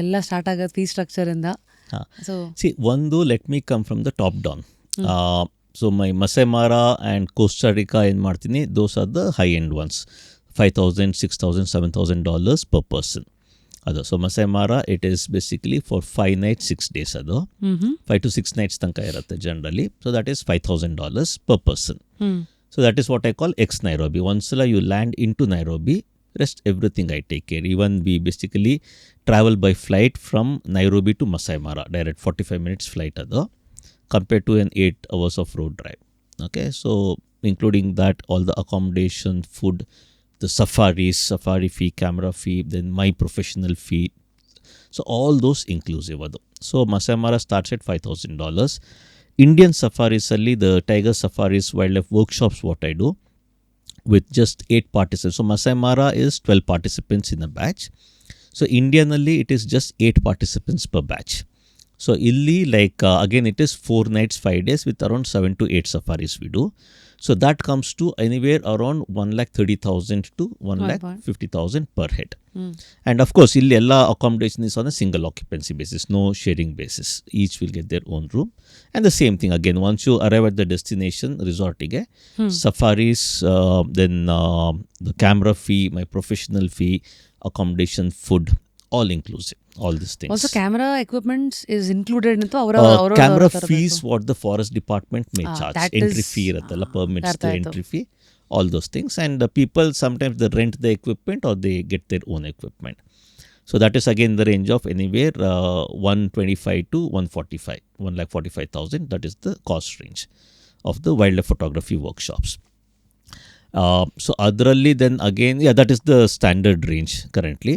ಎಲ್ಲ ಸ್ಟಾರ್ಟ್ ಆಗೋದು fee ಸ್ಟ್ರಕ್ಚರಿಂದ. So ಒಂದು let me come from the top down. So my Masai ಮಾರಾ and Costa Rica ಏನು ಮಾಡ್ತೀನಿ, those are the high end once, $5,000, $6,000, $7,000 per person. ಅದು so Masai ಮಾರಾ it is basically for 5 nights 6 days. ಅದು 5 to 6 nights ತನಕ ಇರುತ್ತೆ generally. So that is $5,000 per person. So that is what I call ex-Nairobi. Once you land into Nairobi, rest everything I take care. Even we basically travel by flight from Nairobi to Masai Mara, direct 45 minutes flight ado, compared to an 8 hours of road drive. Okay, so including that, all the accommodation, food, the safari fee, camera fee, then my professional fee. So all those inclusive ado. So Masai Mara starts at $5,000. Indian safaris ಅಲ್ಲಿ the tiger safaris wildlife workshops what I do with just 8 participants. So Masai Mara is 12 participants in a batch. So Indianally it is just 8 participants per batch. So illi like again it is 4 nights 5 days with around 7 to 8 safaris we do. So that comes to anywhere around 1,30,000 to 1,50,000 per head. And of course illi ella accommodation is on a single occupancy basis, no sharing basis. Each will get their own room. And the same thing again, once you arrive at the destination resort ige safaris, then the camera fee, my professional fee, accommodation, food, all inclusive, all these things. Also camera equipment is included into our camera fees what the forest department may charge. Entry fee iruttalla, permits to entry fee, all those things. And people sometimes they rent the equipment or they get their own equipment. So that is again the range of anywhere 125 to 145, 1,45,000. That is the cost range of the wildlife photography workshops. So adralli then again, that is the standard range currently.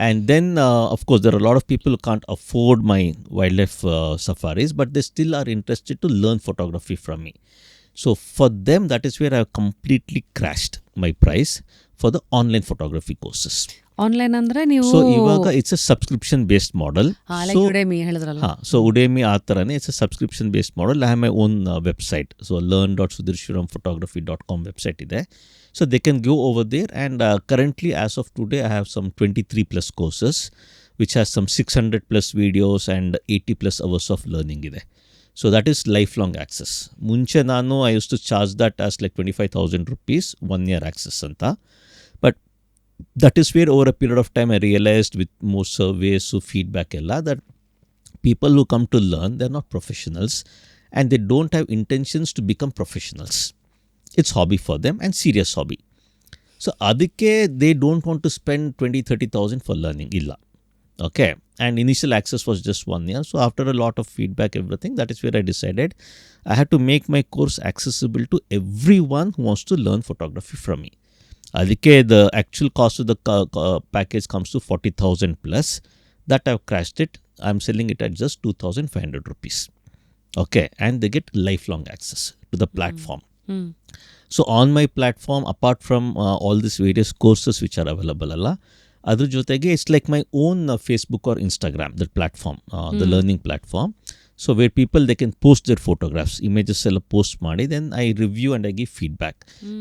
And then of course there are a lot of people who can't afford my wildlife safaris, but they still are interested to learn photography from me. So for them, that is where I have completely crashed my price for the online photography courses. Online ಅಂದ್ರೆ ನೀವು so ಇವಾಗ it's a subscription based model. So Udemy ಆ ಥರನೇ it's a subscription based model. I have my own website. So learn.sudhirshriramphotography.com website ಇದೆ. So they can go over there, and currently as of today I have some 23 plus courses which has some 600 plus videos and 80 plus hours of learning ide. So that is lifelong access. Munche nanu I used to charge that as like 25,000 rupees 1 year access anta, but that is where over a period of time I realized with more surveys, so feedback ella, that people who come to learn, they're not professionals and they don't have intentions to become professionals. It's hobby for them and serious hobby. So adike they don't want to spend 20,000-30,000 for learning illa. Okay, and initial access was just 1 year. So after a lot of feedback, everything, that is where I decided I had to make my course accessible to everyone who wants to learn photography from me. Adike the actual cost of the package comes to 40,000 plus. That I've crashed it. I'm selling it at just 2,500 rupees. Okay, and they get lifelong access to the platform. So on my platform, apart from all these various courses which are available alla, adr jotege it's like my own Facebook or Instagram, that platform, the learning platform. So where people they can post their photographs, images ella post ಮಾಡಿ, then I review and I give feedback.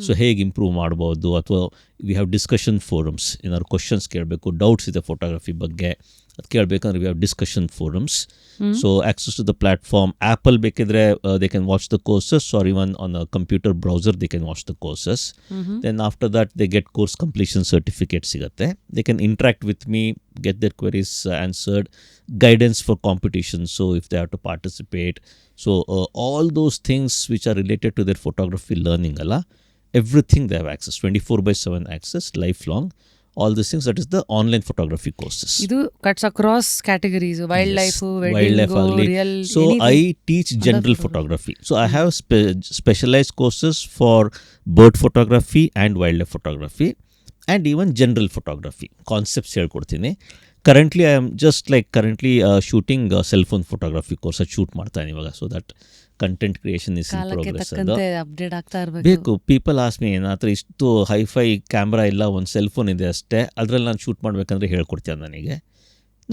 So ಹೇಗೆ improve ಮಾಡ್ಬೋದು, ಅಥವಾ we have discussion forums, ಏನಾದ್ರು questions ಕೇಳಬೇಕು, doubts ಇದೆ photography ಬಗ್ಗೆ ಅದು ಕೇಳಬೇಕಂದ್ರೆ we have discussion forums. So access to the platform, Apple ಬೇಕಿದ್ರೆ they can watch the courses, or even on a computer browser they can watch the courses. Then after that they get course completion certificate ಸಿಗತ್ತೆ. They can interact with me, get their queries answered, guidance for competition, so if they have to participate. So all those things which are related to their photography learning alla, everything they have access, 24/7 access, lifelong, all these things. That is the online photography courses. Idu cuts across categories, wildlife, wedding, real. So I teach general photography. So I have specialized courses for bird photography and wildlife photography, and even general photography concepts ಹೇಳ್ಕೊಡ್ತೀನಿ. Currently I am just like shooting cell phone photography course shoot ಮಾಡ್ತಾನೆ ಇವಾಗ. So that content creation is in progress. Update ಆಗ್ತಾ ಇರಬೇಕು. ಬೇಕು. People ask me, ನನ್ನ ಹತ್ರ ಇಷ್ಟು hi fi camera ಇಲ್ಲ, ಒಂದು ಸೆಲ್ ಫೋನ್ ಇದೆ ಅಷ್ಟೇ, ಅದರಲ್ಲಿ ನಾನು ಶೂಟ್ ಮಾಡಬೇಕಂದ್ರೆ ಹೇಳ್ಕೊಡ್ತೀನಿ ನನಗೆ.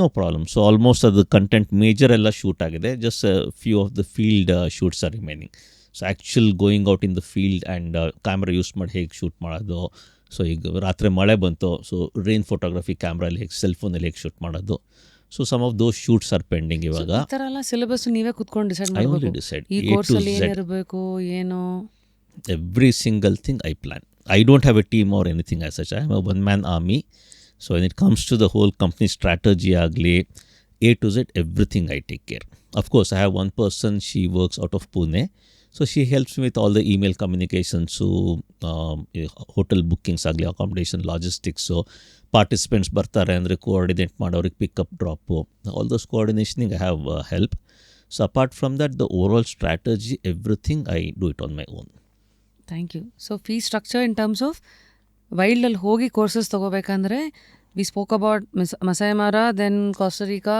No problem. ಸೊ ಆಲ್ಮೋಸ್ಟ್ ಅದು ಕಂಟೆಂಟ್ ಮೇಜರ್ ಎಲ್ಲ ಶೂಟ್ ಆಗಿದೆ. Just few of the field shoots are remaining. So actual going out in the field and camera use ಮಾಡಿ ಹೇಗೆ ಶೂಟ್ ಮಾಡೋದು. ಸೊ ಈಗ ರಾತ್ರಿ ಮಳೆ ಬಂತು, ಸೊ ರೈನ್ ಫೋಟೋಗ್ರಫಿ ಕ್ಯಾಮ್ರಲ್ಲಿ ಹೇಗೆ, ಸೆಲ್ ಫೋನಲ್ಲಿ ಹೇಗೆ ಶೂಟ್ ಮಾಡೋದು. So some of those shoots are pending ಇವಾಗ. ಈ ಥರ ಎಲ್ಲ ಸಿಲೆಬಸ್ ನೀವೇ ಕುತ್ಕೊಂಡು ಡಿಸೈಡ್ I only ಮಾಡಬೇಕು, decide ಈ A to ಕೋರ್ಸಲ್ಲಿ Z. ಏನಿರಬೇಕು ಏನು. Every single thing I plan. I don't have a team or anything as such. I am a one-man army. So when it comes to the whole company strategy agli, A to Z, everything I take care. Of course, I have one person, she works out of Pune. So she helps me with all the email communications, so hotel bookings agli, accommodation, logistics. So participants bartare andre coordinate ಮಾಡೋರಿಗೆ pick up drop, all those coordinationing I have help. So apart from that, the overall strategy, everything I do it on my own. Thank you. So fee structure in terms of ವೈಲ್ಡಲ್ಲಿ ಹೋಗಿ courses ತೊಗೋಬೇಕಂದ್ರೆ we spoke about Maasai Mara, then Costa Rica,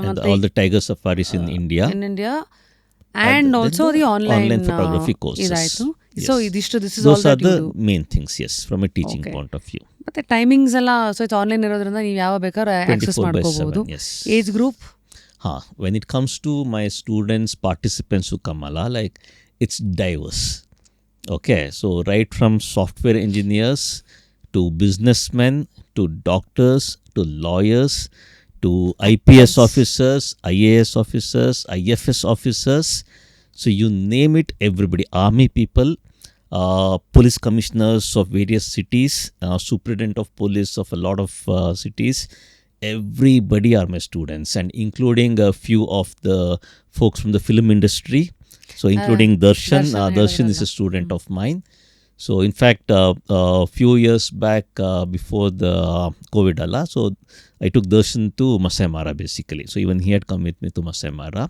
And all the tiger safaris in India. In India and also the online photography courses. ಇದಾಯಿತು. Yes. So ಇದಿಷ್ಟು this is all Those are that you the do. main things, yes, from a teaching point of view. ಮತ್ತು timings ಎಲ್ಲ so it's online ಇರೋದ್ರಿಂದ ನೀವು ಯಾವ ಬೇಕಾದ್ರೆ access 24/7, ಮಾಡ್ಕೋಬಹುದು. yes. Age group When it comes to my students, participants who come like, it's diverse. Okay, so right from software engineers to businessmen to doctors to lawyers to IPS officers, IAS officers, IFS officers. So you name it, everybody. Army people, police commissioners of various cities, superintendent of police of a lot of cities. Everybody are my students, and including a few of the folks from the film industry. So including Darshan. Darshan is a student of mine. So in fact, a few years back, before the COVID alla, so I took Darshan to Masai Mara basically. So even he had come with me to Masai Mara.